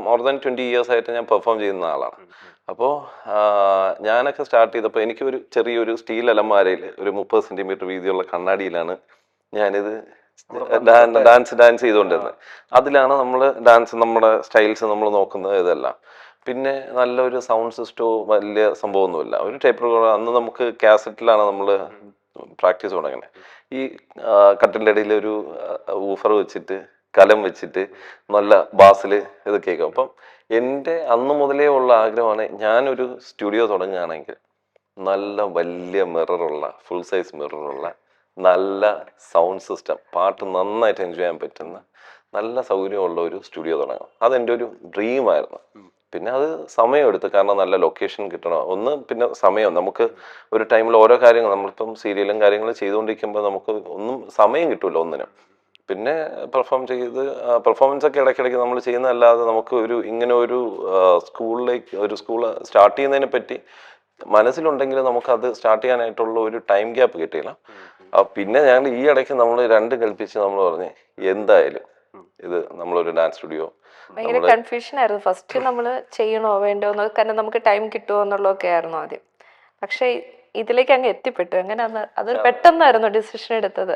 More than 20 years ആയിട്ട് ഞാൻ perform ചെയ്യുന്ന ആളാണ്. അപ്പോൾ ഞാനൊക്കെ സ്റ്റാർട്ട് ചെയ്തപ്പോൾ എനിക്ക് ഒരു ചെറിയൊരു സ്റ്റീൽ അലമാരയിൽ ഒരു 30 സെന്റിമീറ്റർ വീതിയുള്ള കണ്ണാടിയിലാണ് ഞാനിത് ഡാൻസ് ചെയ്തുകൊണ്ടിരുന്നത്. അതിലാണ് നമ്മൾ ഡാൻസ് നമ്മുടെ സ്റ്റൈൽസ് നമ്മൾ നോക്കുന്നത് ഇതെല്ലാം. പിന്നെ നല്ലൊരു സൗണ്ട് സിസ്റ്റവും വലിയ സംഭവമൊന്നുമില്ല. ഒരു ടേപ്പ് റെക്കോർഡർ അന്ന് നമുക്ക് കാസറ്റിലാണ് നമ്മൾ പ്രാക്ടീസ് തുടങ്ങുന്നത്. ഈ കട്ടിൻ്റെ ഇടയിൽ ഒരു ഊഫർ വെച്ചിട്ട് കലം വെച്ചിട്ട് നല്ല ബാസിൽ ഇത് കേൾക്കും. അപ്പം എൻ്റെ അന്ന് മുതലേ ഉള്ള ആഗ്രഹമാണ് ഞാനൊരു സ്റ്റുഡിയോ തുടങ്ങുകയാണെങ്കിൽ നല്ല വലിയ മിററുള്ള ഫുൾ സൈസ് മിററുള്ള നല്ല സൗണ്ട് സിസ്റ്റം, പാട്ട് നന്നായിട്ട് എൻജോയ് ചെയ്യാൻ പറ്റുന്ന നല്ല സൗകര്യമുള്ള ഒരു സ്റ്റുഡിയോ തുടങ്ങണം. അതെൻ്റെ ഒരു ഡ്രീമായിരുന്നു. പിന്നെ അത് സമയമെടുത്ത്, കാരണം നല്ല ലൊക്കേഷൻ കിട്ടണം ഒന്ന്, പിന്നെ സമയം നമുക്ക് ഒരു ടൈമിൽ ഓരോ കാര്യങ്ങൾ നമ്മളിപ്പം സീരിയലും കാര്യങ്ങളും ചെയ്തുകൊണ്ടിരിക്കുമ്പോൾ നമുക്ക് ഒന്നും സമയം കിട്ടില്ല ഒന്നിനും. പിന്നെ പെർഫോമൻസ് ഒക്കെ ഇടയ്ക്കിടയ്ക്ക് നമ്മൾ ചെയ്യുന്നതല്ലാതെ നമുക്ക് ഇങ്ങനെ ഒരു സ്കൂൾ സ്റ്റാർട്ട് ചെയ്യുന്നതിനെ പറ്റി മനസ്സിലുണ്ടെങ്കിൽ നമുക്കത് സ്റ്റാർട്ട് ചെയ്യാനായിട്ടുള്ള ഒരു ടൈം ഗ്യാപ്പ് കിട്ടിയില്ല. പിന്നെ ഞങ്ങൾ ഈ ഇടയ്ക്ക് നമ്മൾ രണ്ട് കൽപ്പിച്ച് നമ്മൾ പറഞ്ഞ് എന്തായാലും ഇത് നമ്മളൊരു ഡാൻസ് സ്റ്റുഡിയോ. ഭയങ്കര കൺഫ്യൂഷൻ ആയിരുന്നു ഫസ്റ്റ് നമ്മൾ ചെയ്യണോ വേണ്ടോ, കാരണം നമുക്ക് ടൈം കിട്ടുമോ എന്നുള്ളതൊക്കെ ആയിരുന്നു ആദ്യം. പക്ഷെ ഇതിലേക്ക് അങ്ങ് എത്തിപ്പെട്ടു. എങ്ങനെയാന്ന്, അതൊരു പെട്ടെന്നായിരുന്നു ഡിസിഷൻ എടുത്തത്.